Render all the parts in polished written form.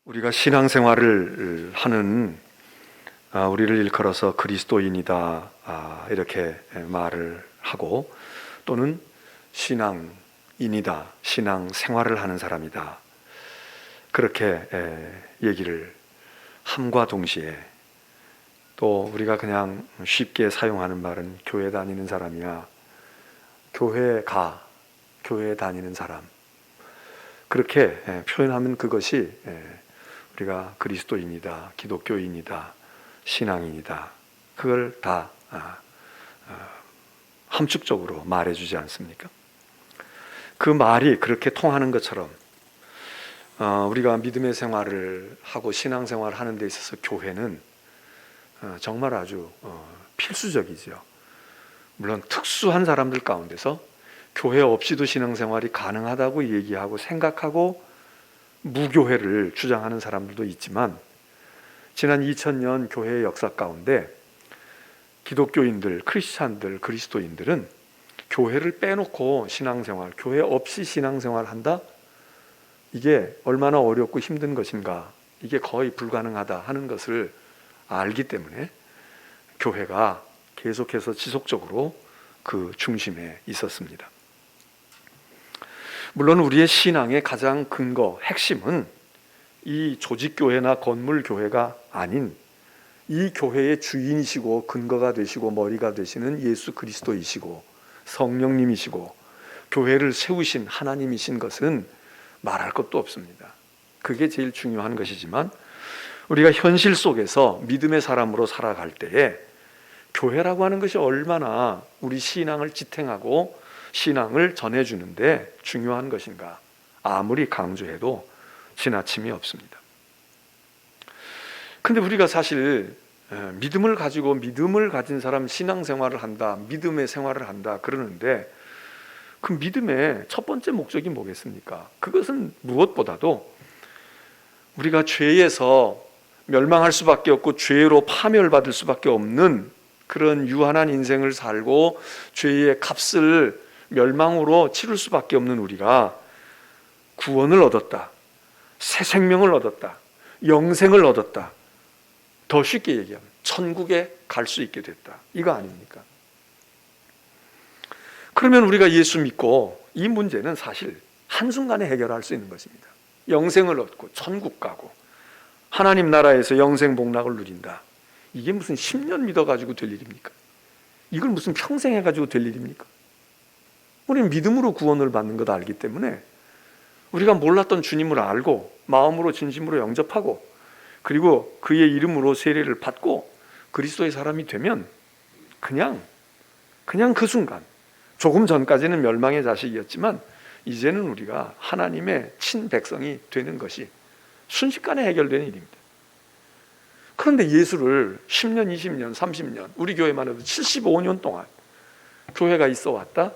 우리가 신앙생활을 하는 우리를 일컬어서 그리스도인이다 이렇게 말을 하고, 또는 신앙인이다, 신앙생활을 하는 사람이다, 그렇게 얘기를 함과 동시에, 또 우리가 그냥 쉽게 사용하는 말은 교회 다니는 사람이야, 교회 다니는 사람, 그렇게 표현하면 그것이 우리가 그리스도인이다, 기독교인이다, 신앙인이다, 그걸 다 함축적으로 말해주지 않습니까? 그 말이 그렇게 통하는 것처럼 우리가 믿음의 생활을 하고 신앙생활을 하는 데 있어서 교회는 정말 아주 필수적이죠. 물론 특수한 사람들 가운데서 교회 없이도 신앙생활이 가능하다고 얘기하고 생각하고 무교회를 주장하는 사람들도 있지만, 지난 2000년 교회의 역사 가운데 기독교인들, 크리스찬들, 그리스도인들은 교회를 빼놓고 신앙생활, 교회 없이 신앙생활 한다? 이게 얼마나 어렵고 힘든 것인가, 이게 거의 불가능하다 하는 것을 알기 때문에 교회가 계속해서 지속적으로 그 중심에 있었습니다. 물론 우리의 신앙의 가장 근거, 핵심은 이 조직교회나 건물교회가 아닌 이 교회의 주인이시고 근거가 되시고 머리가 되시는 예수 그리스도이시고 성령님이시고 교회를 세우신 하나님이신 것은 말할 것도 없습니다. 그게 제일 중요한 것이지만, 우리가 현실 속에서 믿음의 사람으로 살아갈 때에 교회라고 하는 것이 얼마나 우리 신앙을 지탱하고 신앙을 전해주는데 중요한 것인가, 아무리 강조해도 지나침이 없습니다. 근데 우리가 사실 믿음을 가지고 믿음을 가진 사람 신앙생활을 한다, 믿음의 생활을 한다 그러는데, 그 믿음의 첫 번째 목적이 뭐겠습니까? 그것은 무엇보다도 우리가 죄에서 멸망할 수밖에 없고 죄로 파멸받을 수밖에 없는 그런 유한한 인생을 살고 죄의 값을 멸망으로 치를 수밖에 없는 우리가 구원을 얻었다, 새 생명을 얻었다, 영생을 얻었다, 더 쉽게 얘기하면 천국에 갈 수 있게 됐다, 이거 아닙니까? 그러면 우리가 예수 믿고 이 문제는 사실 한순간에 해결할 수 있는 것입니다. 영생을 얻고 천국 가고 하나님 나라에서 영생 복락을 누린다, 이게 무슨 10년 믿어가지고 될 일입니까? 이걸 무슨 평생 해가지고 될 일입니까? 우리는 믿음으로 구원을 받는 것 알기 때문에 우리가 몰랐던 주님을 알고 마음으로 진심으로 영접하고 그리고 그의 이름으로 세례를 받고 그리스도의 사람이 되면 그냥 그 순간, 조금 전까지는 멸망의 자식이었지만 이제는 우리가 하나님의 친백성이 되는 것이 순식간에 해결되는 일입니다. 그런데 예수를 10년, 20년, 30년, 우리 교회만 해도 75년 동안 교회가 있어 왔다?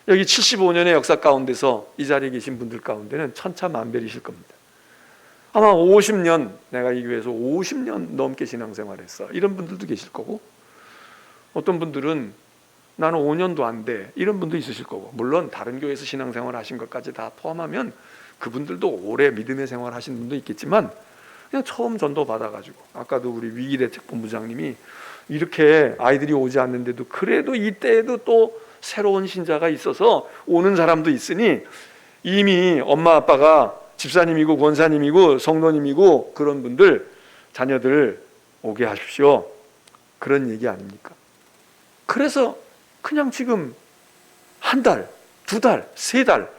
여기 75년의 역사 가운데서 이 자리에 계신 분들 가운데는 천차만별이실 겁니다. 아마 50년, 내가 이 교회에서 50년 넘게 신앙생활했어, 이런 분들도 계실 거고, 어떤 분들은 나는 5년도 안 돼, 이런 분도 있으실 거고, 물론 다른 교회에서 신앙생활 하신 것까지 다 포함하면 그분들도 오래 믿음의 생활 하신 분도 있겠지만, 그냥 처음 전도 받아가지고, 아까도 우리 위기대책 본부장님이 이렇게 아이들이 오지 않는데도 그래도 이때에도 또 새로운 신자가 있어서 오는 사람도 있으니 이미 엄마 아빠가 집사님이고 권사님이고 성도님이고 그런 분들 자녀들 오게 하십시오, 그런 얘기 아닙니까? 그래서 그냥 지금 한 달, 두 달, 세 달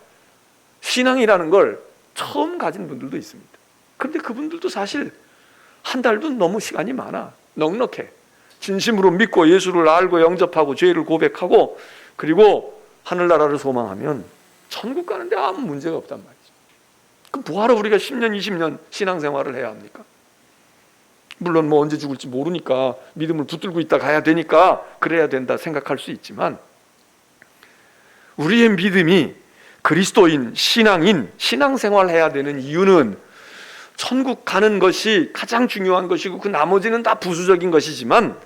신앙이라는 걸 처음 가진 분들도 있습니다. 그런데 그분들도 사실 한 달도 너무 시간이 많아, 넉넉해. 진심으로 믿고 예수를 알고 영접하고 죄를 고백하고 그리고 하늘나라를 소망하면 천국 가는데 아무 문제가 없단 말이죠. 그럼 뭐하러 우리가 10년, 20년 신앙생활을 해야 합니까? 물론 뭐 언제 죽을지 모르니까 믿음을 붙들고 있다 가야 되니까 그래야 된다 생각할 수 있지만, 우리의 믿음이 그리스도인, 신앙인, 신앙생활 해야 되는 이유는 천국 가는 것이 가장 중요한 것이고 그 나머지는 다 부수적인 것이지만,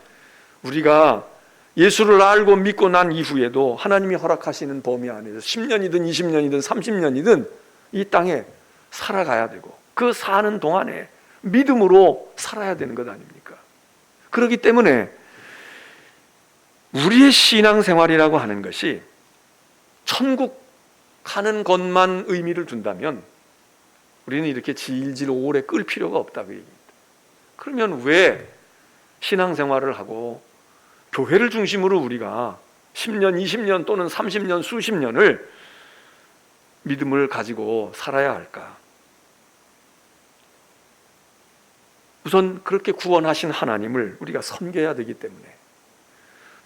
우리가 예수를 알고 믿고 난 이후에도 하나님이 허락하시는 범위 안에서 10년이든 20년이든 30년이든 이 땅에 살아가야 되고, 그 사는 동안에 믿음으로 살아야 되는 것 아닙니까? 그렇기 때문에 우리의 신앙생활이라고 하는 것이 천국 가는 것만 의미를 둔다면 우리는 이렇게 질질 오래 끌 필요가 없다고 얘기합니다. 그러면 왜 신앙생활을 하고 교회를 중심으로 우리가 10년, 20년 또는 30년, 수십 년을 믿음을 가지고 살아야 할까? 우선 그렇게 구원하신 하나님을 우리가 섬겨야 되기 때문에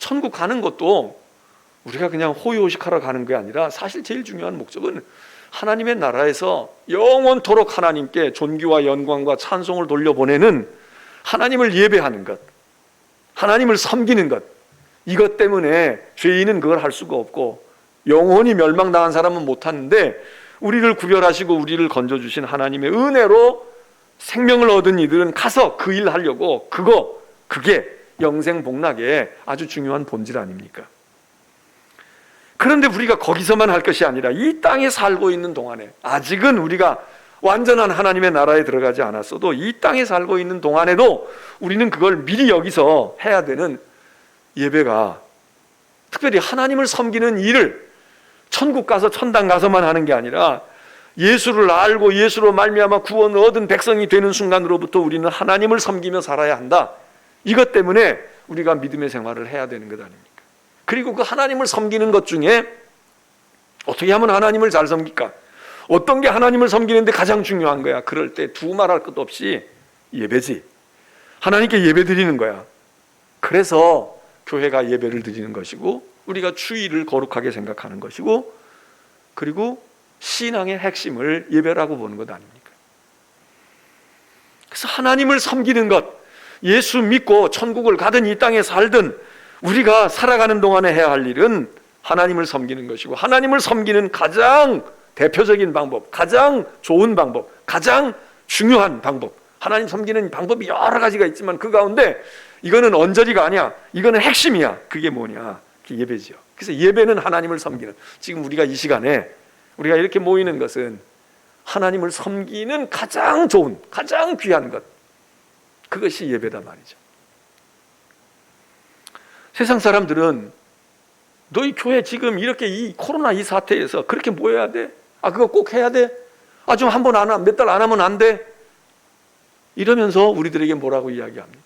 천국 가는 것도 우리가 그냥 호의호식하러 가는 게 아니라 사실 제일 중요한 목적은 하나님의 나라에서 영원토록 하나님께 존귀와 영광과 찬송을 돌려보내는 하나님을 예배하는 것, 하나님을 섬기는 것, 이것 때문에 죄인은 그걸 할 수가 없고 영원히 멸망당한 사람은 못하는데 우리를 구별하시고 우리를 건져주신 하나님의 은혜로 생명을 얻은 이들은 가서 그 일 하려고 그게 영생복락의 아주 중요한 본질 아닙니까? 그런데 우리가 거기서만 할 것이 아니라 이 땅에 살고 있는 동안에 아직은 우리가 완전한 하나님의 나라에 들어가지 않았어도 이 땅에 살고 있는 동안에도 우리는 그걸 미리 여기서 해야 되는 예배가, 특별히 하나님을 섬기는 일을 천국 가서 천당 가서만 하는 게 아니라 예수를 알고 예수로 말미암아 구원을 얻은 백성이 되는 순간으로부터 우리는 하나님을 섬기며 살아야 한다. 이것 때문에 우리가 믿음의 생활을 해야 되는 것 아닙니까? 그리고 그 하나님을 섬기는 것 중에 어떻게 하면 하나님을 잘 섬길까? 어떤 게 하나님을 섬기는데 가장 중요한 거야? 그럴 때 두말할 것도 없이 예배지. 하나님께 예배 드리는 거야. 그래서 교회가 예배를 드리는 것이고 우리가 주일을 거룩하게 생각하는 것이고 그리고 신앙의 핵심을 예배라고 보는 것 아닙니까? 그래서 하나님을 섬기는 것, 예수 믿고 천국을 가든 이 땅에 살든 우리가 살아가는 동안에 해야 할 일은 하나님을 섬기는 것이고 하나님을 섬기는 가장 대표적인 방법, 가장 좋은 방법, 가장 중요한 방법, 하나님 섬기는 방법이 여러 가지가 있지만 그 가운데 이거는 언저리가 아니야, 이거는 핵심이야. 그게 뭐냐? 그게 예배죠. 그래서 예배는 하나님을 섬기는, 지금 우리가 이 시간에 우리가 이렇게 모이는 것은 하나님을 섬기는 가장 좋은, 가장 귀한 것, 그것이 예배다 말이죠. 세상 사람들은 너희 교회 지금 이렇게 이 코로나 이 사태에서 그렇게 모여야 돼? 아, 그거 꼭 해야 돼? 아, 좀 한 번 안 하면 몇 달 안 하면 안 돼? 이러면서 우리들에게 뭐라고 이야기합니다.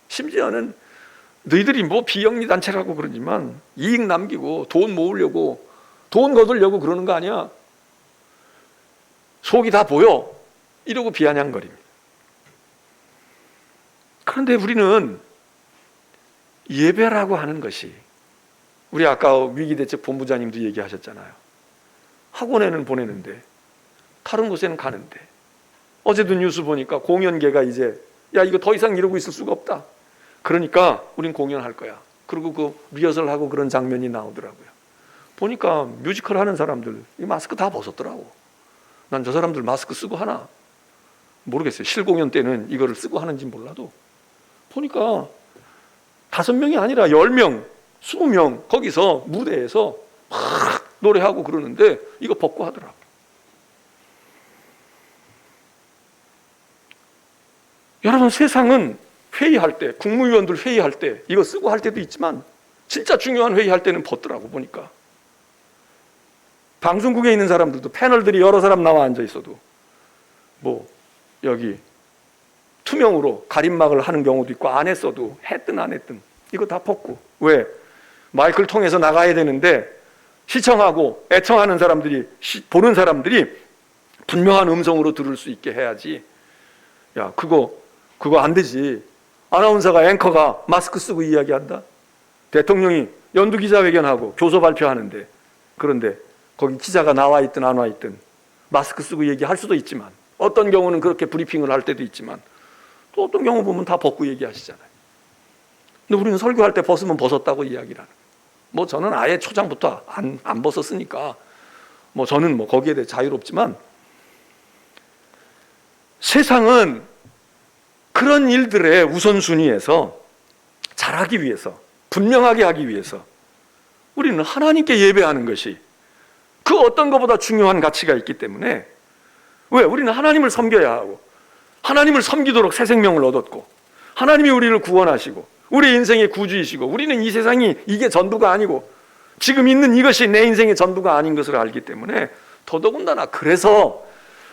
심지어는 너희들이 뭐 비영리 단체라고 그러지만 이익 남기고 돈 모으려고 돈 거두려고 그러는 거 아니야? 속이 다 보여. 이러고 비아냥거립니다. 그런데 우리는 예배라고 하는 것이, 우리 아까 위기대책 본부장님도 얘기하셨잖아요. 학원에는 보내는데 다른 곳에는 가는데, 어제도 뉴스 보니까 공연계가 이제 야 이거 더 이상 이러고 있을 수가 없다, 그러니까 우린 공연할 거야. 그리고 그 리허설하고 그런 장면이 나오더라고요. 보니까 뮤지컬 하는 사람들 이 마스크 다 벗었더라고. 난 저 사람들 마스크 쓰고 하나 모르겠어요. 실공연 때는 이거를 쓰고 하는지 몰라도 보니까 5명이 아니라 10명, 20명 거기서 무대에서 막 노래하고 그러는데 이거 벗고 하더라고. 여러분, 세상은 회의할 때, 국무위원들 회의할 때 이거 쓰고 할 때도 있지만 진짜 중요한 회의할 때는 벗더라고. 보니까 방송국에 있는 사람들도 패널들이 여러 사람 나와 앉아 있어도 뭐 여기 투명으로 가림막을 하는 경우도 있고 안 했어도 했든 안 했든 이거 다 벗고, 왜? 마이크를 통해서 나가야 되는데 시청하고 애청하는 사람들이, 보는 사람들이 분명한 음성으로 들을 수 있게 해야지. 야, 그거 안 되지. 아나운서가, 앵커가 마스크 쓰고 이야기한다? 대통령이 연두기자회견하고 교서 발표하는데, 그런데 거기 기자가 나와 있든 안 와 있든 마스크 쓰고 얘기할 수도 있지만, 어떤 경우는 그렇게 브리핑을 할 때도 있지만 또 어떤 경우 보면 다 벗고 얘기하시잖아요. 근데 우리는 설교할 때 벗으면 벗었다고 이야기를 하는 거예요. 뭐 저는 아예 초장부터 안 벗었으니까 뭐 저는 뭐 거기에 대해 자유롭지만, 세상은 그런 일들의 우선순위에서 잘하기 위해서, 분명하게 하기 위해서 우리는 하나님께 예배하는 것이 그 어떤 것보다 중요한 가치가 있기 때문에 왜? 우리는 하나님을 섬겨야 하고, 하나님을 섬기도록 새 생명을 얻었고, 하나님이 우리를 구원하시고 우리 인생의 구주이시고, 우리는 이 세상이 이게 전부가 아니고 지금 있는 이것이 내 인생의 전부가 아닌 것을 알기 때문에 더더군다나 그래서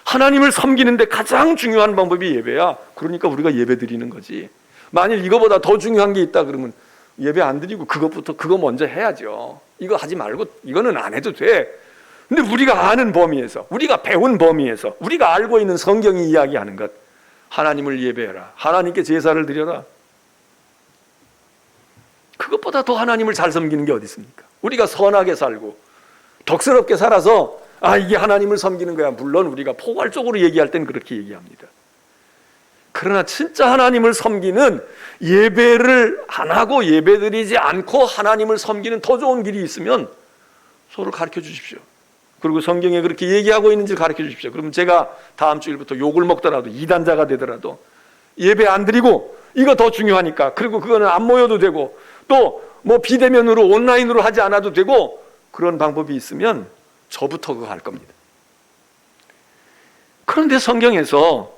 하나님을 섬기는데 가장 중요한 방법이 예배야. 그러니까 우리가 예배 드리는 거지. 만일 이거보다 더 중요한 게 있다 그러면 예배 안 드리고 그거 먼저 해야죠. 이거 하지 말고 이거는 안 해도 돼. 근데 우리가 아는 범위에서, 우리가 배운 범위에서, 우리가 알고 있는 성경이 이야기하는 것, 하나님을 예배해라, 하나님께 제사를 드려라, 그것보다 더 하나님을 잘 섬기는 게 어디 있습니까? 우리가 선하게 살고 덕스럽게 살아서 이게 하나님을 섬기는 거야. 물론 우리가 포괄적으로 얘기할 땐 그렇게 얘기합니다. 그러나 진짜 하나님을 섬기는, 예배를 안 하고 예배드리지 않고 하나님을 섬기는 더 좋은 길이 있으면 서로 가르쳐 주십시오. 그리고 성경에 그렇게 얘기하고 있는지 가르쳐 주십시오. 그러면 제가 다음 주일부터 욕을 먹더라도, 이단자가 되더라도 예배 안 드리고 이거 더 중요하니까, 그리고 그거는 안 모여도 되고 또 뭐 비대면으로 온라인으로 하지 않아도 되고, 그런 방법이 있으면 저부터 그거 할 겁니다. 그런데 성경에서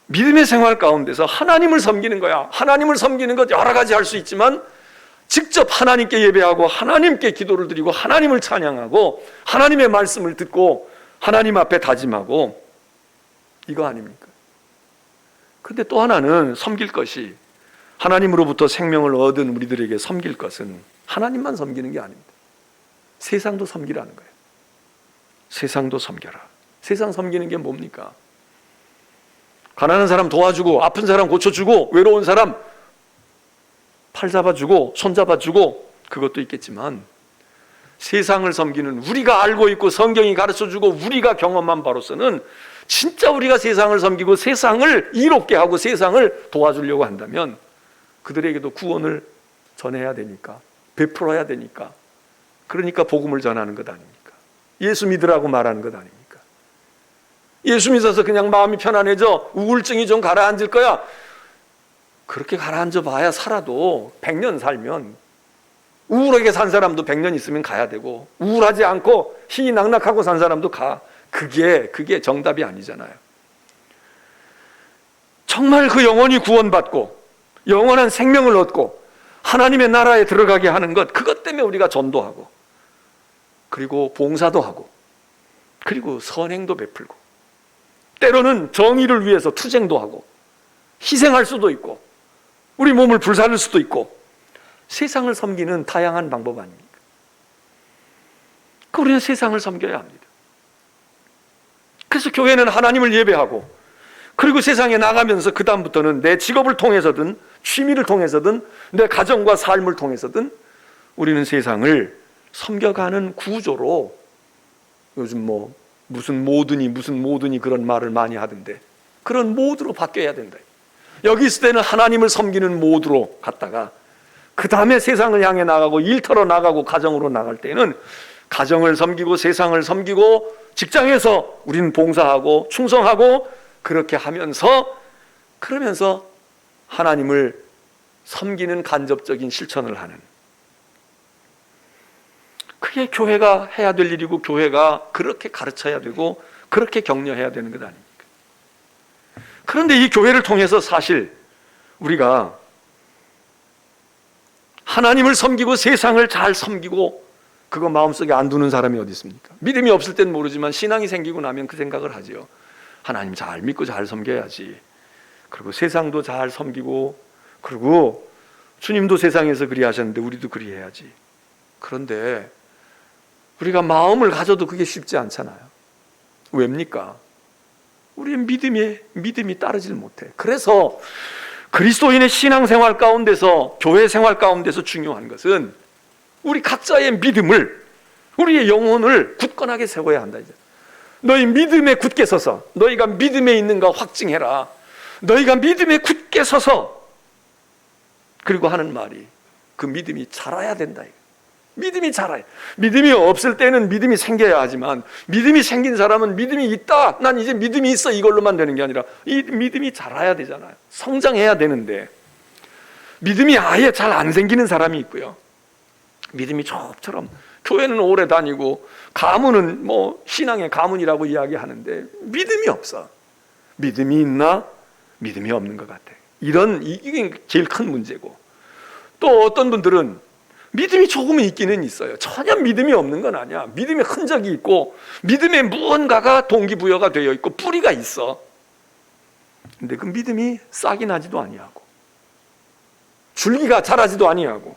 믿음의 생활 가운데서 하나님을 섬기는 거야. 하나님을 섬기는 것 여러 가지 할 수 있지만 직접 하나님께 예배하고 하나님께 기도를 드리고 하나님을 찬양하고 하나님의 말씀을 듣고 하나님 앞에 다짐하고, 이거 아닙니까? 근데 또 하나는 섬길 것이, 하나님으로부터 생명을 얻은 우리들에게 섬길 것은 하나님만 섬기는 게 아닙니다. 세상도 섬기라는 거예요. 세상도 섬겨라. 세상 섬기는 게 뭡니까? 가난한 사람 도와주고, 아픈 사람 고쳐주고, 외로운 사람 팔 잡아주고 손 잡아주고, 그것도 있겠지만 세상을 섬기는, 우리가 알고 있고 성경이 가르쳐주고 우리가 경험한 바로서는 진짜 우리가 세상을 섬기고 세상을 이롭게 하고 세상을 도와주려고 한다면 그들에게도 구원을 전해야 되니까, 베풀어야 되니까, 그러니까 복음을 전하는 것 아닙니까? 예수 믿으라고 말하는 것 아닙니까? 예수 믿어서 그냥 마음이 편안해져, 우울증이 좀 가라앉을 거야, 그렇게 가라앉아 봐야 살아도 100년 살면, 우울하게 산 사람도 100년 있으면 가야 되고, 우울하지 않고 희낙낙하고 산 사람도 가. 그게 정답이 아니잖아요. 정말 그 영혼이 구원받고 영원한 생명을 얻고 하나님의 나라에 들어가게 하는 것, 그것 때문에 우리가 전도하고 그리고 봉사도 하고 그리고 선행도 베풀고 때로는 정의를 위해서 투쟁도 하고 희생할 수도 있고 우리 몸을 불살릴 수도 있고, 세상을 섬기는 다양한 방법 아닙니까? 우리는 세상을 섬겨야 합니다. 그래서 교회는 하나님을 예배하고, 그리고 세상에 나가면서 그 다음부터는 내 직업을 통해서든 취미를 통해서든 내 가정과 삶을 통해서든 우리는 세상을 섬겨가는 구조로, 요즘 무슨 모드니 그런 말을 많이 하던데, 그런 모드로 바뀌어야 된다. 여기 있을 때는 하나님을 섬기는 모드로 갔다가 그 다음에 세상을 향해 나가고 일터로 나가고 가정으로 나갈 때는 가정을 섬기고 세상을 섬기고 직장에서 우리는 봉사하고 충성하고, 그렇게 하면서 그러면서 하나님을 섬기는 간접적인 실천을 하는, 그게 교회가 해야 될 일이고 교회가 그렇게 가르쳐야 되고 그렇게 격려해야 되는 것 아닙니까? 그런데 이 교회를 통해서 사실 우리가 하나님을 섬기고 세상을 잘 섬기고 그거 마음속에 안 두는 사람이 어디 있습니까? 믿음이 없을 땐 모르지만 신앙이 생기고 나면 그 생각을 하죠. 하나님 잘 믿고 잘 섬겨야지. 그리고 세상도 잘 섬기고, 그리고 주님도 세상에서 그리 하셨는데 우리도 그리 해야지. 그런데 우리가 마음을 가져도 그게 쉽지 않잖아요. 왜입니까? 우리의 믿음이 따르질 못해. 그래서 그리스도인의 신앙생활 가운데서, 교회 생활 가운데서 중요한 것은 우리 각자의 믿음을, 우리의 영혼을 굳건하게 세워야 한다. 이제 너희 믿음에 굳게 서서, 너희가 믿음에 있는가 확증해라. 너희가 믿음에 굳게 서서, 그리고 하는 말이 그 믿음이 자라야 된다. 믿음이 자라요. 믿음이 없을 때는 믿음이 생겨야 하지만, 믿음이 생긴 사람은 믿음이 있다, 난 이제 믿음이 있어, 이걸로만 되는 게 아니라 이 믿음이 자라야 되잖아요. 성장해야 되는데 믿음이 아예 잘 안 생기는 사람이 있고요, 믿음이 저처럼 교회는 오래 다니고 가문은 뭐 신앙의 가문이라고 이야기하는데 믿음이 없어. 믿음이 있나? 믿음이 없는 것 같아. 이게 제일 큰 문제고, 또 어떤 분들은 믿음이 조금은 있기는 있어요. 전혀 믿음이 없는 건 아니야. 믿음의 흔적이 있고 믿음에 무언가가 동기부여가 되어 있고 뿌리가 있어. 근데 그 믿음이 싹이 나지도 아니하고 줄기가 자라지도 아니하고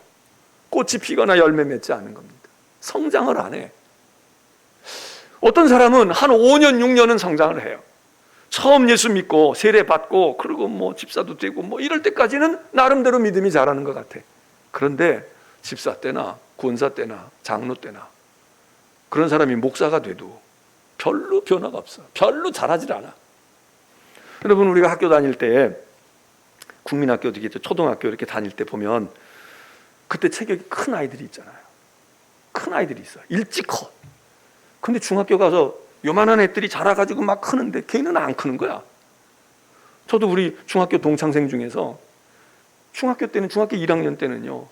꽃이 피거나 열매 맺지 않은 겁니다. 성장을 안 해. 어떤 사람은 한 5년 6년은 성장을 해요. 처음 예수 믿고 세례 받고 그리고 뭐 집사도 되고 뭐 이럴 때까지는 나름대로 믿음이 자라는 것 같아. 그런데 집사 때나 권사 때나 장로 때나 그런 사람이 목사가 돼도 별로 변화가 없어. 별로 자라질 않아. 여러분, 우리가 학교 다닐 때 국민학교 되겠죠. 초등학교 이렇게 다닐 때 보면 그때 체격이 큰 아이들이 있잖아요. 큰 아이들이 있어. 일찍 커. 근데 중학교 가서 요만한 애들이 자라가지고 막 크는데 걔는 안 크는 거야. 저도 우리 중학교 동창생 중에서 중학교 1학년 때는요,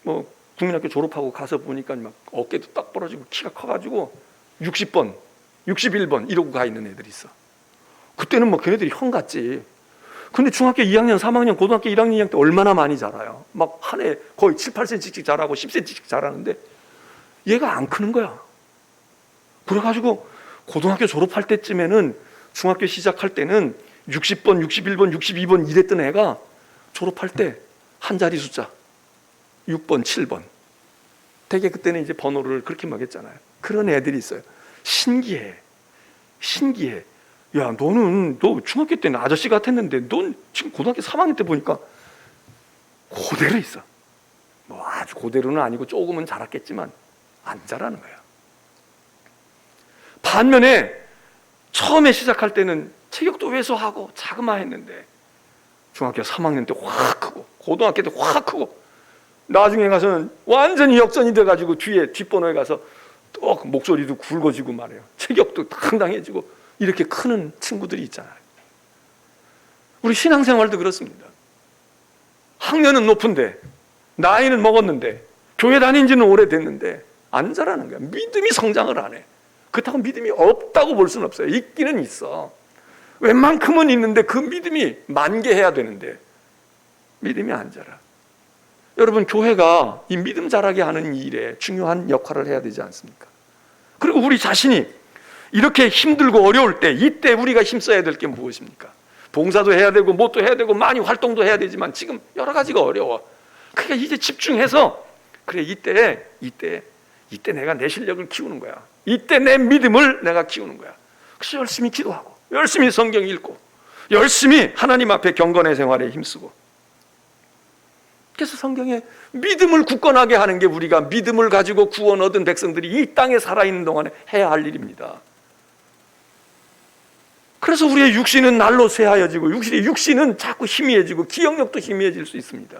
뭐 국민학교 졸업하고 가서 보니까 막 어깨도 딱 벌어지고 키가 커가지고 60번, 61번 이러고 가 있는 애들이 있어. 그때는 뭐 걔네들이 형 같지. 근데 중학교 2학년, 3학년, 고등학교 1학년, 2학년 때 얼마나 많이 자라요. 막 한 해 거의 7, 8cm씩 자라고 10cm씩 자라는데 얘가 안 크는 거야. 그래가지고 고등학교 졸업할 때쯤에는, 중학교 시작할 때는 60번, 61번, 62번 이랬던 애가 졸업할 때 한 자리 숫자 6번, 7번. 되게 그때는 이제 번호를 그렇게 먹였잖아요. 그런 애들이 있어요. 신기해. 야, 너 중학교 때는 아저씨 같았는데 넌 지금 고등학교 3학년 때 보니까 그대로 있어. 뭐 아주 그대로는 아니고 조금은 자랐겠지만 안 자라는 거야. 반면에 처음에 시작할 때는 체격도 왜소하고 자그마했는데 중학교 3학년 때 확 크고 고등학교 때 확 크고 나중에 가서는 완전히 역전이 돼가지고 뒤에 뒷번호에 가서 또 목소리도 굵어지고 말이에요. 체격도 당당해지고 이렇게 크는 친구들이 있잖아요. 우리 신앙생활도 그렇습니다. 학년은 높은데 나이는 먹었는데 교회 다닌 지는 오래됐는데 안 자라는 거야. 믿음이 성장을 안 해. 그렇다고 믿음이 없다고 볼 수는 없어요. 있기는 있어. 웬만큼은 있는데 그 믿음이 만개해야 되는데 믿음이 안 자라. 여러분, 교회가 이 믿음 자라게 하는 일에 중요한 역할을 해야 되지 않습니까? 그리고 우리 자신이 이렇게 힘들고 어려울 때, 이때 우리가 힘써야 될 게 무엇입니까? 봉사도 해야 되고 뭣도 해야 되고 많이 활동도 해야 되지만 지금 여러 가지가 어려워. 그러니까 이제 집중해서, 그래, 이때 내가 내 실력을 키우는 거야. 이때 내 믿음을 내가 키우는 거야. 그래서 열심히 기도하고 열심히 성경 읽고 열심히 하나님 앞에 경건의 생활에 힘쓰고. 그래서 성경에 믿음을 굳건하게 하는 게 우리가 믿음을 가지고 구원 얻은 백성들이 이 땅에 살아있는 동안에 해야 할 일입니다. 그래서 우리의 육신은 날로 쇠하여지고 육신은 자꾸 희미해지고 기억력도 희미해질 수 있습니다.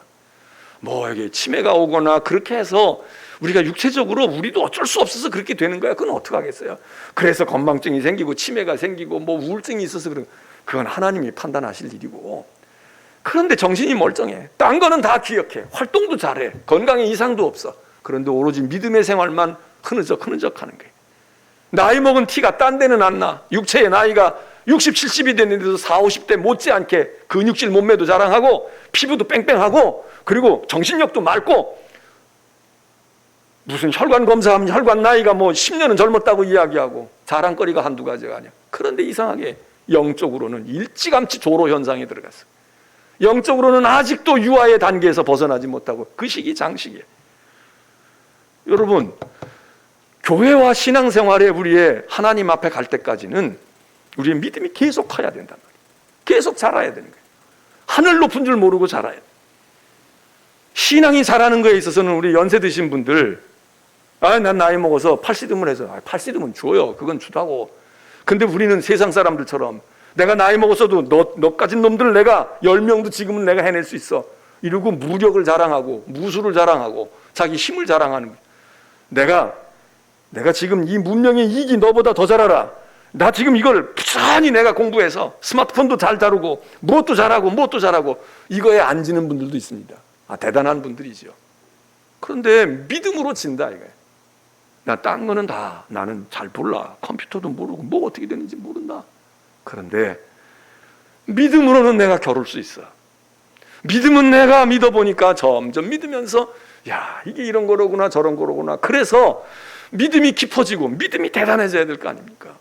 뭐 이게 치매가 오거나 그렇게 해서 우리가 육체적으로 우리도 어쩔 수 없어서 그렇게 되는 거야. 그건 어떡하겠어요. 그래서 건망증이 생기고 치매가 생기고 뭐 우울증이 있어서 그건 하나님이 판단하실 일이고. 그런데 정신이 멀쩡해. 딴 거는 다 기억해. 활동도 잘해. 건강에 이상도 없어. 그런데 오로지 믿음의 생활만 흐느적 하는 거예요. 나이 먹은 티가 딴 데는 안 나. 육체의 나이가 60, 70이 됐는데도 40, 50대 못지않게 근육질 몸매도 자랑하고 피부도 뺑뺑하고 그리고 정신력도 맑고, 무슨 혈관 검사하면 혈관 나이가 뭐 10년은 젊었다고 이야기하고 자랑거리가 한두 가지가 아니야. 그런데 이상하게 영적으로는 일찌감치 조로 현상에 들어갔어. 영적으로는 아직도 유아의 단계에서 벗어나지 못하고 그 시기 장시기에. 여러분, 교회와 신앙생활에 우리의 하나님 앞에 갈 때까지는 우리의 믿음이 계속 커야 된단 말이에요. 계속 자라야 되는 거예요. 하늘 높은 줄 모르고 자라야 돼요. 신앙이 자라는 거에 있어서는 우리 연세 드신 분들, 난 나이 먹어서 팔씨름을 해서, 팔씨름은 줘요. 그건 주다고. 근데 우리는 세상 사람들처럼 내가 나이 먹었어도 너까진 놈들 내가 10명도 지금은 내가 해낼 수 있어. 이러고 무력을 자랑하고 무술을 자랑하고 자기 힘을 자랑하는 거예요. 내가 지금 이 문명의 이익이 너보다 더 잘 알아. 나 지금 이걸 부지런히 내가 공부해서 스마트폰도 잘 다루고 무엇도 잘하고 이거에 앉는 분들도 있습니다. 대단한 분들이죠. 그런데 믿음으로 진다 이거예요. 나 딴 거는 다 나는 잘 몰라. 컴퓨터도 모르고 뭐 어떻게 되는지 모른다. 그런데 믿음으로는 내가 겨룰 수 있어. 믿음은 내가 믿어보니까 점점 믿으면서 야, 이게 이런 거로구나 저런 거로구나. 그래서 믿음이 깊어지고 믿음이 대단해져야 될 거 아닙니까?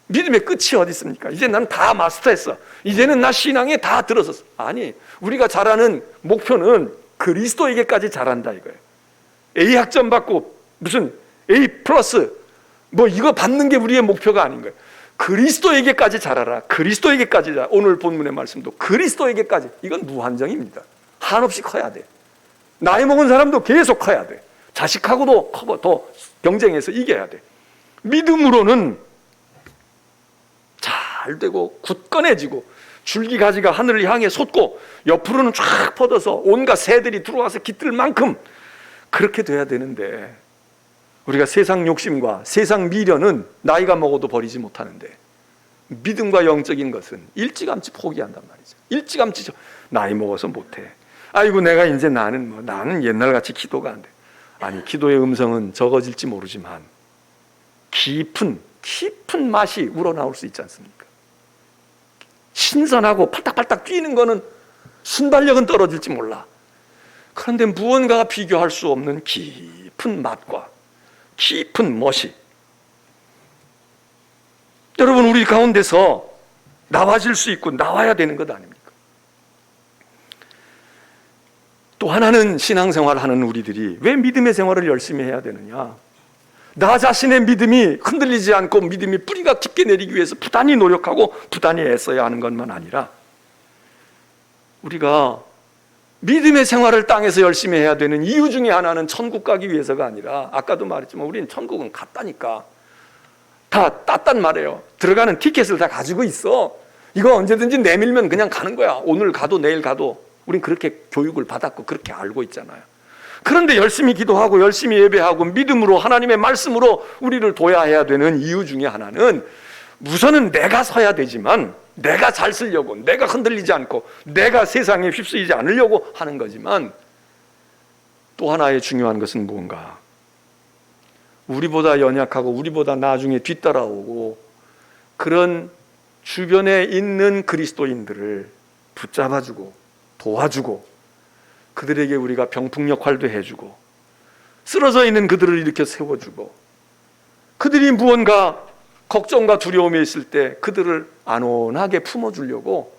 믿음의 끝이 어디 있습니까? 이제 난 다 마스터했어. 이제는 나 신앙에 다 들어섰어. 아니, 우리가 잘하는 목표는 그리스도에게까지 잘한다 이거예요. A 학점 받고 무슨 A 플러스 뭐 이거 받는 게 우리의 목표가 아닌 거예요. 그리스도에게까지 잘하라. 그리스도에게까지 잘. 오늘 본문의 말씀도 그리스도에게까지. 이건 무한정입니다. 한없이 커야 돼. 나이 먹은 사람도 계속 커야 돼. 자식하고도 커버 더 경쟁해서 이겨야 돼. 믿음으로는 잘 되고 굳건해지고 줄기가지가 하늘을 향해 솟고 옆으로는 쫙 뻗어서 온갖 새들이 들어와서 깃들 만큼 그렇게 돼야 되는데 우리가 세상 욕심과 세상 미련은 나이가 먹어도 버리지 못하는데 믿음과 영적인 것은 일찌감치 포기한단 말이죠. 일찌감치 나이 먹어서 못해. 아이고 내가 이제 나는 옛날같이 기도가 안 돼. 아니 기도의 음성은 적어질지 모르지만 깊은 맛이 우러나올 수 있지 않습니까? 신선하고 팔딱팔딱 뛰는 거는 순발력은 떨어질지 몰라. 그런데 무언가가 비교할 수 없는 깊은 맛과 깊은 멋이 여러분 우리 가운데서 나와질 수 있고 나와야 되는 것 아닙니까? 또 하나는 신앙생활을 하는 우리들이 왜 믿음의 생활을 열심히 해야 되느냐? 나 자신의 믿음이 흔들리지 않고 믿음이 뿌리가 깊게 내리기 위해서 부단히 노력하고 부단히 애써야 하는 것만 아니라 우리가 믿음의 생활을 땅에서 열심히 해야 되는 이유 중에 하나는 천국 가기 위해서가 아니라 아까도 말했지만 우리는 천국은 갔다니까. 다 땄단 말이에요. 들어가는 티켓을 다 가지고 있어. 이거 언제든지 내밀면 그냥 가는 거야. 오늘 가도 내일 가도. 우린 그렇게 교육을 받았고 그렇게 알고 있잖아요. 그런데 열심히 기도하고 열심히 예배하고 믿음으로 하나님의 말씀으로 우리를 도야해야 되는 이유 중에 하나는 우선은 내가 서야 되지만 내가 잘 쓰려고 내가 흔들리지 않고 내가 세상에 휩쓰이지 않으려고 하는 거지만 또 하나의 중요한 것은 뭔가 우리보다 연약하고 우리보다 나중에 뒤따라오고 그런 주변에 있는 그리스도인들을 붙잡아주고 도와주고 그들에게 우리가 병풍 역할도 해주고 쓰러져 있는 그들을 일으켜 세워주고 그들이 무언가 걱정과 두려움에 있을 때 그들을 안온하게 품어주려고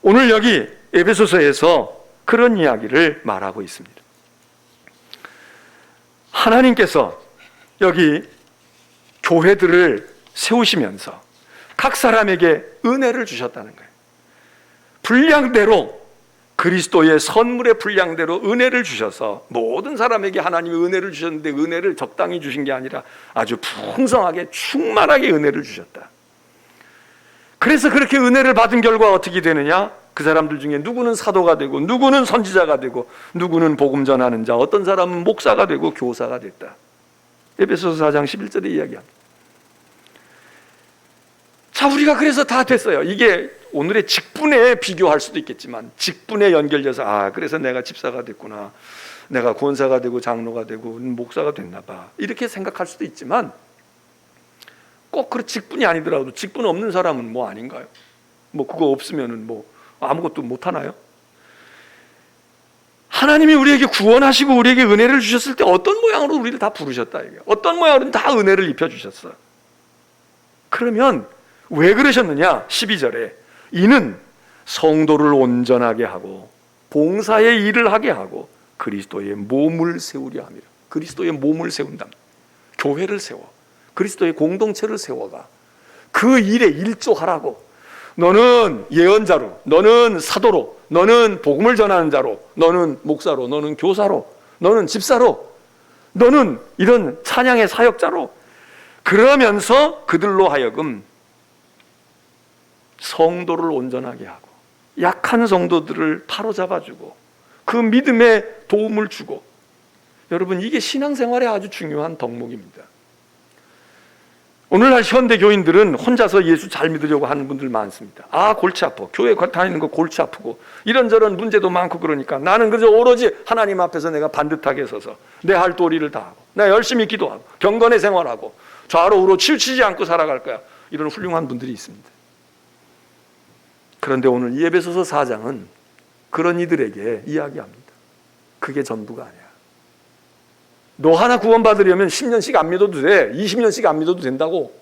오늘 여기 에베소서에서 그런 이야기를 말하고 있습니다. 하나님께서 여기 교회들을 세우시면서 각 사람에게 은혜를 주셨다는 거예요. 분량대로 그리스도의 선물의 분량대로 은혜를 주셔서 모든 사람에게 하나님이 은혜를 주셨는데 은혜를 적당히 주신 게 아니라 아주 풍성하게 충만하게 은혜를 주셨다. 그래서 그렇게 은혜를 받은 결과 어떻게 되느냐? 그 사람들 중에 누구는 사도가 되고 누구는 선지자가 되고 누구는 복음 전하는 자, 어떤 사람은 목사가 되고 교사가 됐다. 에베소서 4장 11절에 이야기합니다. 자, 우리가 그래서 다 됐어요. 이게 오늘의 직분에 비교할 수도 있겠지만 직분에 연결돼서 그래서 내가 집사가 됐구나, 내가 권사가 되고 장로가 되고 목사가 됐나 봐, 이렇게 생각할 수도 있지만 꼭 그 직분이 아니더라도 직분 없는 사람은 뭐 아닌가요? 뭐 그거 없으면은 뭐 아무것도 못 하나요? 하나님이 우리에게 구원하시고 우리에게 은혜를 주셨을 때 어떤 모양으로 우리를 다 부르셨다 이게. 어떤 모양으로 다 은혜를 입혀 주셨어. 그러면 왜 그러셨느냐? 12절에 이는 성도를 온전하게 하고 봉사의 일을 하게 하고 그리스도의 몸을 세우려 함이라. 그리스도의 몸을 세운다. 교회를 세워. 그리스도의 공동체를 세워가. 그 일에 일조하라고. 너는 예언자로, 너는 사도로, 너는 복음을 전하는 자로, 너는 목사로, 너는 교사로, 너는 집사로, 너는 이런 찬양의 사역자로. 그러면서 그들로 하여금 성도를 온전하게 하고 약한 성도들을 바로잡아주고 그 믿음에 도움을 주고. 여러분, 이게 신앙생활의 아주 중요한 덕목입니다. 오늘날 현대 교인들은 혼자서 예수 잘 믿으려고 하는 분들 많습니다. 골치 아파. 교회 다니는 거 골치 아프고 이런저런 문제도 많고 그러니까 나는 그저 오로지 하나님 앞에서 내가 반듯하게 서서 내 할 도리를 다 하고 나 열심히 기도하고 경건의 생활하고 좌로 우로 치우치지 않고 살아갈 거야. 이런 훌륭한 분들이 있습니다. 그런데 오늘 이 에베소서 4장은 그런 이들에게 이야기합니다. 그게 전부가 아니야. 너 하나 구원받으려면 10년씩 안 믿어도 돼. 20년씩 안 믿어도 된다고.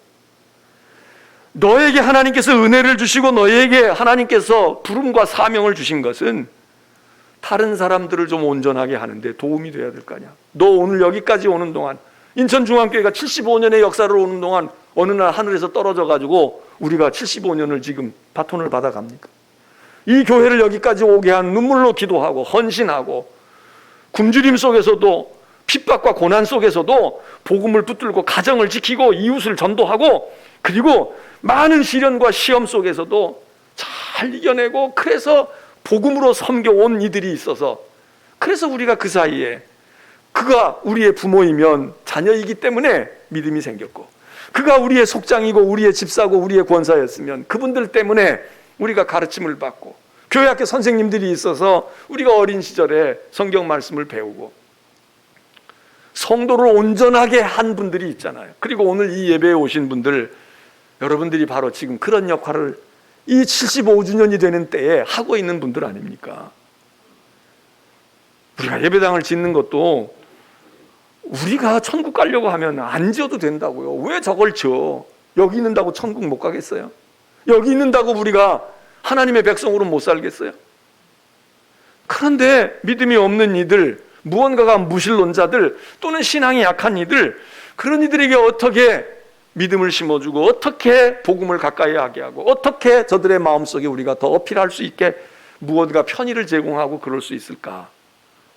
너에게 하나님께서 은혜를 주시고 너에게 하나님께서 부름과 사명을 주신 것은 다른 사람들을 좀 온전하게 하는데 도움이 돼야 될 거 아니야. 너 오늘 여기까지 오는 동안, 인천중앙교회가 75년의 역사를 오는 동안 어느 날 하늘에서 떨어져 가지고 우리가 75년을 지금 바톤을 받아갑니까? 이 교회를 여기까지 오게 한 눈물로 기도하고 헌신하고 굶주림 속에서도 핍박과 고난 속에서도 복음을 붙들고 가정을 지키고 이웃을 전도하고 그리고 많은 시련과 시험 속에서도 잘 이겨내고 그래서 복음으로 섬겨온 이들이 있어서 그래서 우리가 그 사이에 그가 우리의 부모이면 자녀이기 때문에 믿음이 생겼고 그가 우리의 속장이고 우리의 집사고 우리의 권사였으면 그분들 때문에 우리가 가르침을 받고 교회학교 선생님들이 있어서 우리가 어린 시절에 성경 말씀을 배우고 성도를 온전하게 한 분들이 있잖아요. 그리고 오늘 이 예배에 오신 분들 여러분들이 바로 지금 그런 역할을 이 75주년이 되는 때에 하고 있는 분들 아닙니까? 우리가 예배당을 짓는 것도 우리가 천국 가려고 하면 안 지어도 된다고요. 왜 저걸 지어? 여기 있는다고 천국 못 가겠어요? 여기 있는다고 우리가 하나님의 백성으로 못 살겠어요? 그런데 믿음이 없는 이들, 무언가가 무신론자들 또는 신앙이 약한 이들, 그런 이들에게 어떻게 믿음을 심어주고 어떻게 복음을 가까이 하게 하고 어떻게 저들의 마음속에 우리가 더 어필할 수 있게 무언가 편의를 제공하고 그럴 수 있을까?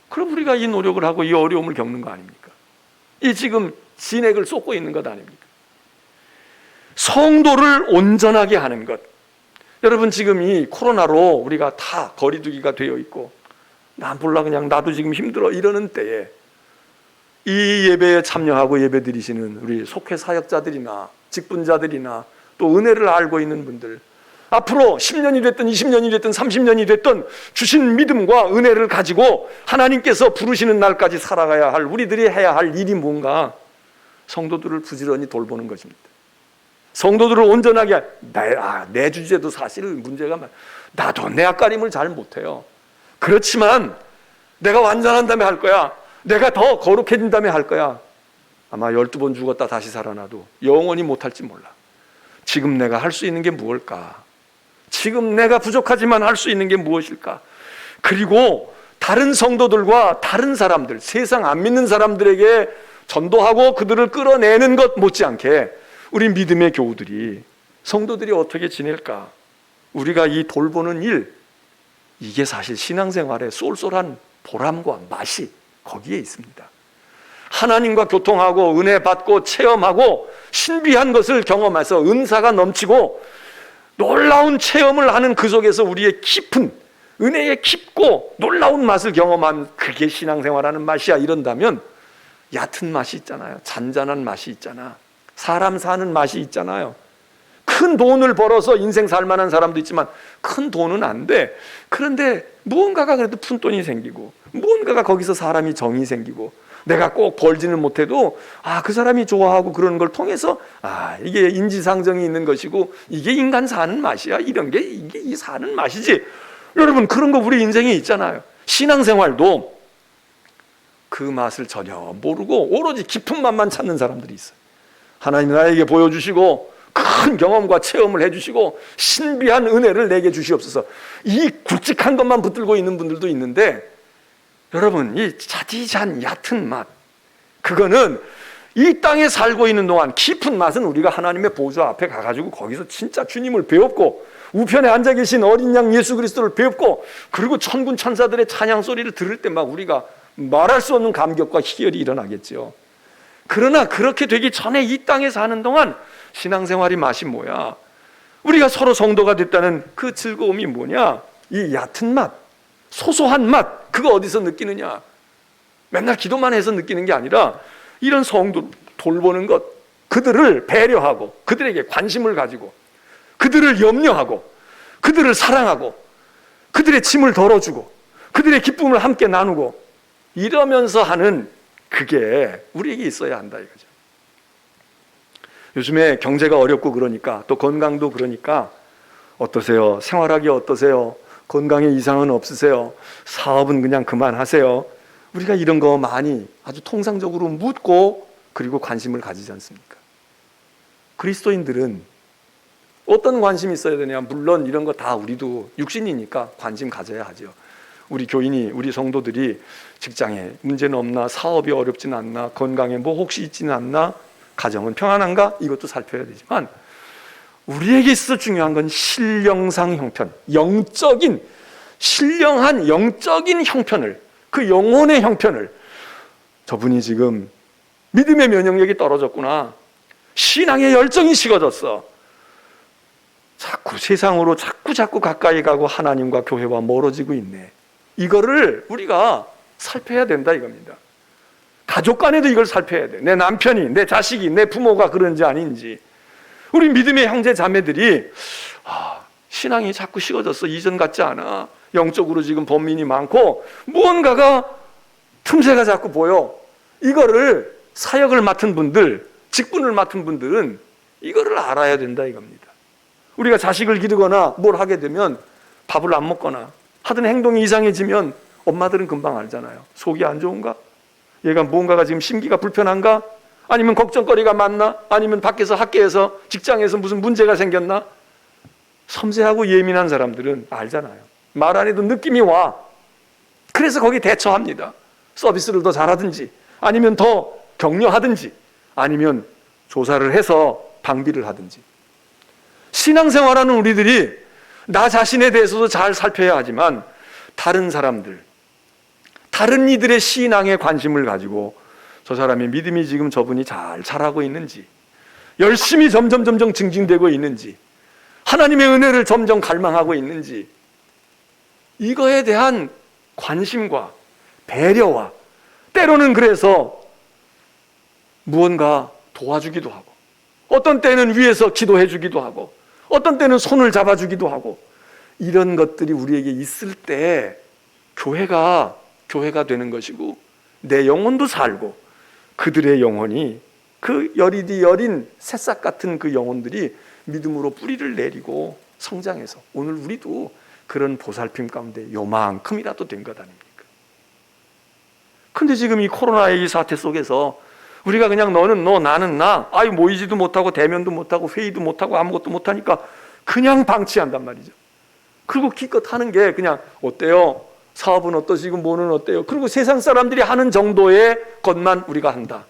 그럼 우리가 이 노력을 하고 이 어려움을 겪는 거 아닙니까? 이 지금 진액을 쏟고 있는 것 아닙니까? 성도를 온전하게 하는 것. 여러분 지금 이 코로나로 우리가 다 거리두기가 되어 있고 나 몰라 그냥 나도 지금 힘들어 이러는 때에 이 예배에 참여하고 예배 드리시는 우리 속회 사역자들이나 직분자들이나 또 은혜를 알고 있는 분들 앞으로 10년이 됐든 20년이 됐든 30년이 됐든 주신 믿음과 은혜를 가지고 하나님께서 부르시는 날까지 살아가야 할 우리들이 해야 할 일이 뭔가 성도들을 부지런히 돌보는 것입니다. 성도들을 온전하게 내 주제도 사실 문제가 나도 내 앞가림을 잘 못해요. 그렇지만 내가 완전한 다음에 할 거야. 내가 더 거룩해진 다음에 할 거야. 아마 12번 죽었다 다시 살아나도 영원히 못할지 몰라. 지금 내가 할 수 있는 게 무엇일까? 지금 내가 부족하지만 할 수 있는 게 무엇일까? 그리고 다른 성도들과 다른 사람들, 세상 안 믿는 사람들에게 전도하고 그들을 끌어내는 것 못지않게 우리 믿음의 교우들이 성도들이 어떻게 지낼까? 우리가 이 돌보는 일, 이게 사실 신앙생활의 쏠쏠한 보람과 맛이 거기에 있습니다. 하나님과 교통하고 은혜 받고 체험하고 신비한 것을 경험해서 은사가 넘치고 놀라운 체험을 하는 그 속에서 우리의 깊은 은혜의 깊고 놀라운 맛을 경험한 그게 신앙생활하는 맛이야 이런다면 얕은 맛이 있잖아요. 잔잔한 맛이 있잖아. 사람 사는 맛이 있잖아요. 큰 돈을 벌어서 인생 살만한 사람도 있지만 큰 돈은 안 돼. 그런데 무언가가 그래도 푼돈이 생기고 무언가가 거기서 사람이 정이 생기고 내가 꼭 벌지는 못해도 그 사람이 좋아하고 그러는 걸 통해서 이게 인지상정이 있는 것이고 이게 인간 사는 맛이야. 이런 게 이게 이 사는 맛이지. 여러분 그런 거 우리 인생에 있잖아요. 신앙생활도 그 맛을 전혀 모르고 오로지 깊은 맛만 찾는 사람들이 있어요. 하나님 나에게 보여주시고 큰 경험과 체험을 해주시고 신비한 은혜를 내게 주시옵소서. 이 굵직한 것만 붙들고 있는 분들도 있는데 여러분 이 자디잔 얕은 맛 그거는 이 땅에 살고 있는 동안 깊은 맛은 우리가 하나님의 보좌 앞에 가가지고 거기서 진짜 주님을 배웠고 우편에 앉아 계신 어린 양 예수 그리스도를 배웠고 그리고 천군 천사들의 찬양 소리를 들을 때 막 우리가 말할 수 없는 감격과 희열이 일어나겠죠. 그러나 그렇게 되기 전에 이 땅에 사는 동안 신앙생활이 맛이 뭐야? 우리가 서로 성도가 됐다는 그 즐거움이 뭐냐? 이 얕은 맛, 소소한 맛, 그거 어디서 느끼느냐? 맨날 기도만 해서 느끼는 게 아니라 이런 성도 돌보는 것, 그들을 배려하고 그들에게 관심을 가지고 그들을 염려하고 그들을 사랑하고 그들의 짐을 덜어주고 그들의 기쁨을 함께 나누고 이러면서 하는 그게 우리에게 있어야 한다 이거죠. 요즘에 경제가 어렵고 그러니까, 또 건강도 그러니까 어떠세요? 생활하기 어떠세요? 건강에 이상은 없으세요? 사업은 그냥 그만하세요? 우리가 이런 거 많이 아주 통상적으로 묻고 그리고 관심을 가지지 않습니까? 그리스도인들은 어떤 관심이 있어야 되냐? 물론 이런 거 다 우리도 육신이니까 관심 가져야 하죠. 우리 교인이, 우리 성도들이 직장에 문제는 없나? 사업이 어렵진 않나? 건강에 뭐 혹시 있지는 않나? 가정은 평안한가? 이것도 살펴야 되지만 우리에게 있어 중요한 건 신령상 형편, 영적인, 신령한 영적인 형편을, 그 영혼의 형편을, 저분이 지금 믿음의 면역력이 떨어졌구나, 신앙의 열정이 식어졌어, 자꾸 세상으로 자꾸 가까이 가고 하나님과 교회와 멀어지고 있네, 이거를 우리가 살펴야 된다 이겁니다. 가족 간에도 이걸 살펴야 돼. 내 남편이, 내 자식이, 내 부모가 그런지 아닌지. 우리 믿음의 형제 자매들이 신앙이 자꾸 식어졌어, 이전 같지 않아, 영적으로 지금 범민이 많고 무언가가 틈새가 자꾸 보여, 이거를 사역을 맡은 분들, 직분을 맡은 분들은 이거를 알아야 된다 이겁니다. 우리가 자식을 기르거나 뭘 하게 되면 밥을 안 먹거나 하던 행동이 이상해지면 엄마들은 금방 알잖아요. 속이 안 좋은가? 얘가 무언가가 지금 심기가 불편한가? 아니면 걱정거리가 많나? 아니면 밖에서 학교에서 직장에서 무슨 문제가 생겼나? 섬세하고 예민한 사람들은 알잖아요. 말 안 해도 느낌이 와. 그래서 거기 대처합니다. 서비스를 더 잘하든지 아니면 더 격려하든지 아니면 조사를 해서 방비를 하든지. 신앙생활하는 우리들이 나 자신에 대해서도 잘 살펴야 하지만 다른 사람들, 다른 이들의 신앙에 관심을 가지고 저 사람의 믿음이 지금 저분이 잘 자라고 있는지, 열심히 점점 증진되고 있는지, 하나님의 은혜를 점점 갈망하고 있는지, 이거에 대한 관심과 배려와, 때로는 그래서 무언가 도와주기도 하고, 어떤 때는 위에서 기도해 주기도 하고, 어떤 때는 손을 잡아주기도 하고, 이런 것들이 우리에게 있을 때 교회가 되는 것이고, 내 영혼도 살고 그들의 영혼이, 그 여리디 여린 새싹 같은 그 영혼들이 믿음으로 뿌리를 내리고 성장해서 오늘 우리도 그런 보살핌 가운데 요만큼이라도 된 것 아닙니까? 근데 지금 이 코로나의 이 사태 속에서 우리가 그냥 너는 너 나는 나, 모이지도 못하고 대면도 못하고 회의도 못하고 아무것도 못하니까 그냥 방치한단 말이죠. 그리고 기껏 하는 게 그냥 어때요? 사업은 어떠시고 뭐는 어때요? 그리고 세상 사람들이 하는 정도의 것만 우리가 한다.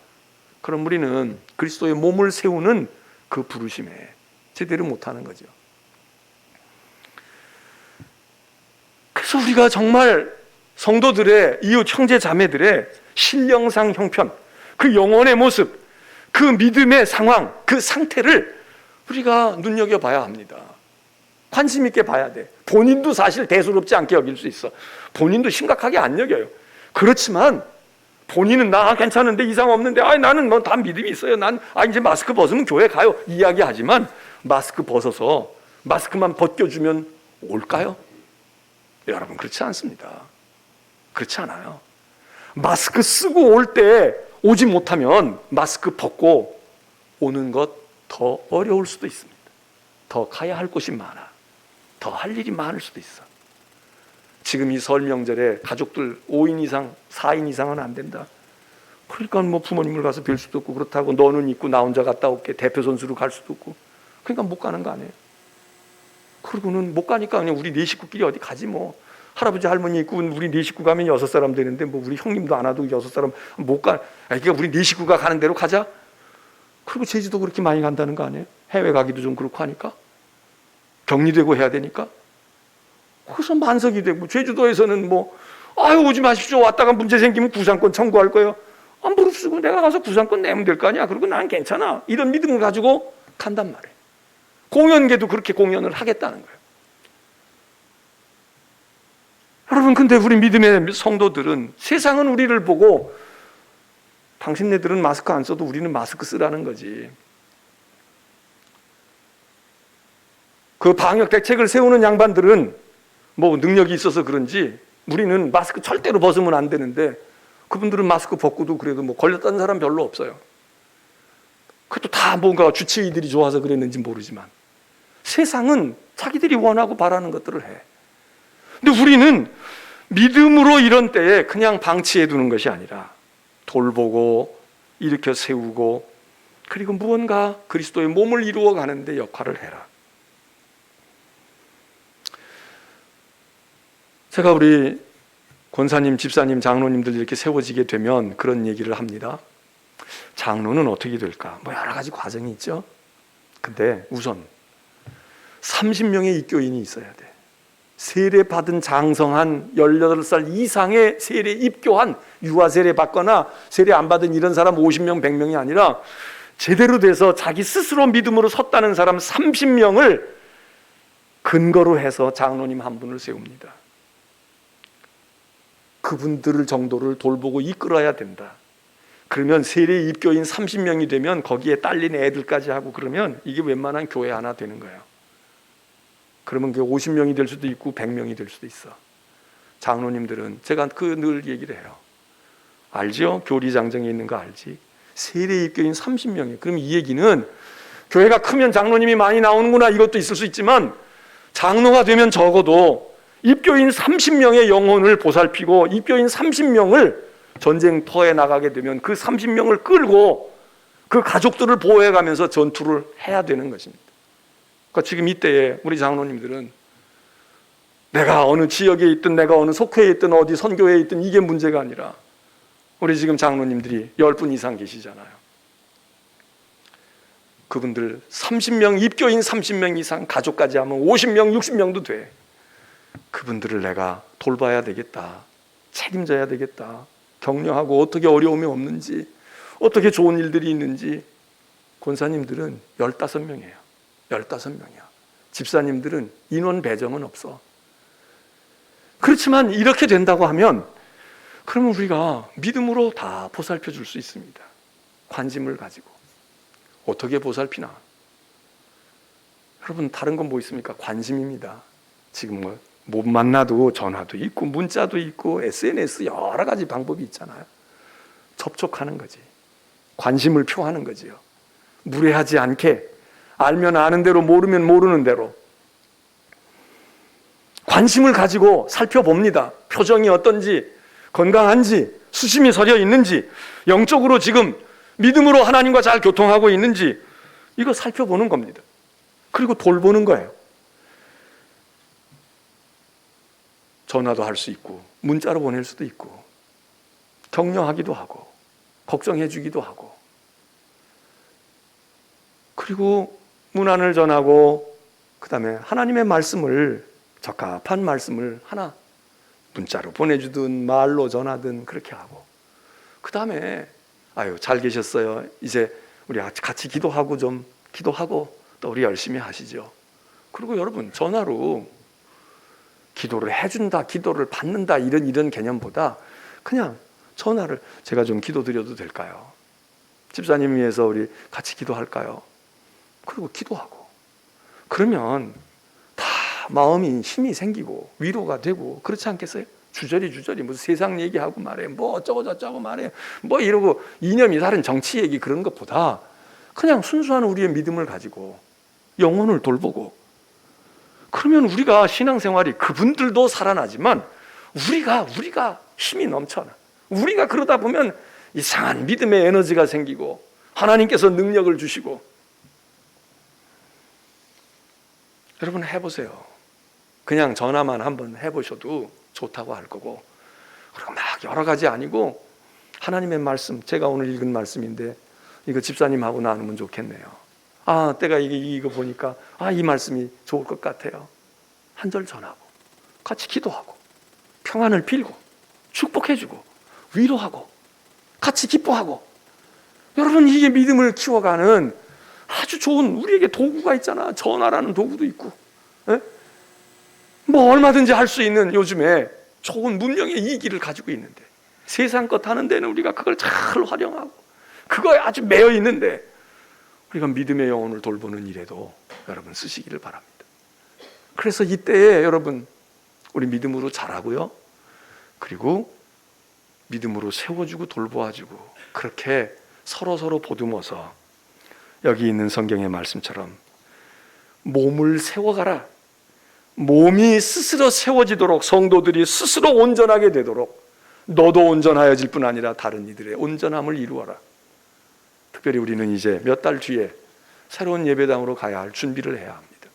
그럼 우리는 그리스도의 몸을 세우는 그 부르심에 제대로 못하는 거죠. 그래서 우리가 정말 성도들의, 이웃 형제 자매들의 신령상 형편, 그 영혼의 모습, 그 믿음의 상황, 그 상태를 우리가 눈여겨봐야 합니다. 관심 있게 봐야 돼. 본인도 사실 대수롭지 않게 여길 수 있어. 본인도 심각하게 안 여겨요. 그렇지만 본인은 나 괜찮은데, 이상 없는데, 나는 뭐 다 믿음이 있어요. 이제 마스크 벗으면 교회 가요, 이야기하지만 마스크 벗어서 마스크만 벗겨주면 올까요? 여러분, 그렇지 않습니다. 그렇지 않아요. 마스크 쓰고 올 때 오지 못하면 마스크 벗고 오는 것 더 어려울 수도 있습니다. 더 가야 할 곳이 많아. 더 할 일이 많을 수도 있어. 지금 이 설 명절에 가족들 5인 이상, 4인 이상은 안 된다. 그러니까 뭐 부모님을 가서 뵐 수도 없고, 그렇다고 너는 있고 나 혼자 갔다 올게, 대표 선수로 갈 수도 없고, 그러니까 못 가는 거 아니에요. 그러고는 못 가니까 그냥 우리 네 식구끼리 어디 가지 뭐. 할아버지 할머니 있고 우리 네 식구 가면 6사람 되는데 뭐 우리 형님도 안 와도 6사람 못 가. 그러니까 우리 네 식구가 가는 대로 가자. 그리고 제주도 그렇게 많이 간다는 거 아니에요? 해외 가기도 좀 그렇고 하니까, 격리되고 해야 되니까. 그래서 만석이 되고, 제주도에서는 뭐 오지 마십시오, 왔다가 문제 생기면 구상권 청구할 거예요. 무릅쓰고 내가 가서 구상권 내면 될 거 아니야. 그리고 난 괜찮아, 이런 믿음을 가지고 간단 말이에요. 공연계도 그렇게 공연을 하겠다는 거예요. 여러분, 근데 우리 믿음의 성도들은, 세상은 우리를 보고 당신네들은 마스크 안 써도 우리는 마스크 쓰라는 거지. 그 방역 대책을 세우는 양반들은 뭐 능력이 있어서 그런지 우리는 마스크 절대로 벗으면 안 되는데, 그분들은 마스크 벗고도 그래도 뭐 걸렸다는 사람 별로 없어요. 그것도 다 뭔가 주치의들이 좋아서 그랬는지 모르지만 세상은 자기들이 원하고 바라는 것들을 해. 근데 우리는 믿음으로 이런 때에 그냥 방치해 두는 것이 아니라 돌보고 일으켜 세우고 그리고 무언가 그리스도의 몸을 이루어 가는데 역할을 해라. 제가 우리 권사님, 집사님, 장로님들 이렇게 세워지게 되면 그런 얘기를 합니다. 장로는 어떻게 될까? 뭐 여러 가지 과정이 있죠. 근데 우선 30명의 입교인이 있어야 돼. 세례 받은 장성한 18살 이상의 세례 입교한 유아 세례 받거나 세례 안 받은 이런 사람 50명, 100명이 아니라 제대로 돼서 자기 스스로 믿음으로 섰다는 사람 30명을 근거로 해서 장로님 한 분을 세웁니다. 그분들 정도를 돌보고 이끌어야 된다. 그러면 세례 입교인 30명이 되면 거기에 딸린 애들까지 하고 그러면 이게 웬만한 교회 하나 되는 거예요. 그러면 그게 50명이 될 수도 있고 100명이 될 수도 있어. 장로님들은 제가 늘 얘기를 해요. 알죠? 교리장정에 있는 거 알지? 세례 입교인 30명이에요. 그럼 이 얘기는 교회가 크면 장로님이 많이 나오는구나 이것도 있을 수 있지만 장로가 되면 적어도 입교인 30명의 영혼을 보살피고 입교인 30명을 전쟁터에 나가게 되면 그 30명을 끌고 그 가족들을 보호해가면서 전투를 해야 되는 것입니다. 그러니까 지금 이때에 우리 장로님들은 내가 어느 지역에 있든 내가 어느 속회에 있든 어디 선교회에 있든 이게 문제가 아니라 우리 지금 장로님들이 10분 이상 계시잖아요. 그분들 30명, 입교인 30명 이상 가족까지 하면 50명, 60명도 돼. 그분들을 내가 돌봐야 되겠다. 책임져야 되겠다. 격려하고 어떻게 어려움이 없는지 어떻게 좋은 일들이 있는지. 권사님들은 15명이에요 15명이야 집사님들은 인원 배정은 없어. 그렇지만 이렇게 된다고 하면 그러면 우리가 믿음으로 다 보살펴 줄 수 있습니다. 관심을 가지고. 어떻게 보살피나? 여러분 다른 건 뭐 있습니까? 관심입니다. 지금 못 만나도 전화도 있고 문자도 있고 SNS 여러 가지 방법이 있잖아요. 접촉하는 거지. 관심을 표하는 거지요. 무례하지 않게 알면 아는 대로 모르면 모르는 대로 관심을 가지고 살펴봅니다. 표정이 어떤지, 건강한지, 수심이 서려 있는지, 영적으로 지금 믿음으로 하나님과 잘 교통하고 있는지 이거 살펴보는 겁니다. 그리고 돌보는 거예요. 전화도 할 수 있고 문자로 보낼 수도 있고 격려하기도 하고 걱정해 주기도 하고 그리고 문안을 전하고 그 다음에 하나님의 말씀을 적합한 말씀을 하나 문자로 보내주든 말로 전하든 그렇게 하고 그 다음에 아유 잘 계셨어요. 이제 우리 같이 기도하고 좀 기도하고 또 우리 열심히 하시죠. 그리고 여러분 전화로 기도를 해준다, 기도를 받는다 이런 개념보다 그냥 전화를 제가 좀 기도드려도 될까요? 집사님 위해서 우리 같이 기도할까요? 그리고 기도하고 그러면 다 마음이 힘이 생기고 위로가 되고 그렇지 않겠어요? 주저리 무슨 세상 얘기하고 말해 뭐 어쩌고 저쩌고 말해 뭐 이러고 이념이 다른 정치 얘기 그런 것보다 그냥 순수한 우리의 믿음을 가지고 영혼을 돌보고 그러면 우리가 신앙생활이 그분들도 살아나지만 우리가 힘이 넘쳐나. 우리가 그러다 보면 이상한 믿음의 에너지가 생기고 하나님께서 능력을 주시고 여러분 해보세요. 그냥 전화만 한번 해보셔도 좋다고 할 거고 그리고 막 여러 가지 아니고 하나님의 말씀 제가 오늘 읽은 말씀인데 이거 집사님하고 나누면 좋겠네요. 아 때가 이거 보니까 이 말씀이 좋을 것 같아요. 한 절 전하고 같이 기도하고 평안을 빌고 축복해주고 위로하고 같이 기뻐하고 여러분 이게 믿음을 키워가는 아주 좋은 우리에게 도구가 있잖아. 전화라는 도구도 있고 뭐 얼마든지 할 수 있는 요즘에 좋은 문명의 이 길을 가지고 있는데 세상 것 하는 데는 우리가 그걸 잘 활용하고 그거에 아주 매여 있는데 우리가 믿음의 영혼을 돌보는 일에도 여러분 쓰시기를 바랍니다. 그래서 이때에 여러분 우리 믿음으로 자라고요. 그리고 믿음으로 세워주고 돌보아주고 그렇게 서로 보듬어서 여기 있는 성경의 말씀처럼 몸을 세워가라. 몸이 스스로 세워지도록, 성도들이 스스로 온전하게 되도록 너도 온전하여질 뿐 아니라 다른 이들의 온전함을 이루어라. 특별히 우리는 이제 몇 달 뒤에 새로운 예배당으로 가야 할 준비를 해야 합니다.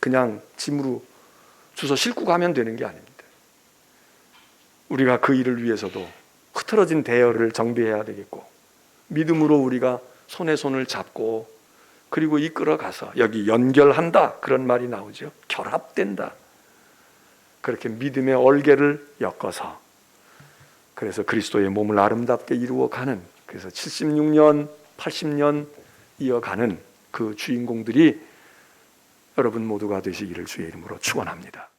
그냥 짐으로 주워 싣고 가면 되는 게 아닙니다. 우리가 그 일을 위해서도 흐트러진 대열을 정비해야 되겠고, 믿음으로 우리가 손에 손을 잡고 그리고 이끌어 가서, 여기 연결한다 그런 말이 나오죠. 결합된다. 그렇게 믿음의 얼개를 엮어서, 그래서 그리스도의 몸을 아름답게 이루어가는, 그래서 76년 80년 이어가는 그 주인공들이 여러분 모두가 되시기를 주의 이름으로 축원합니다.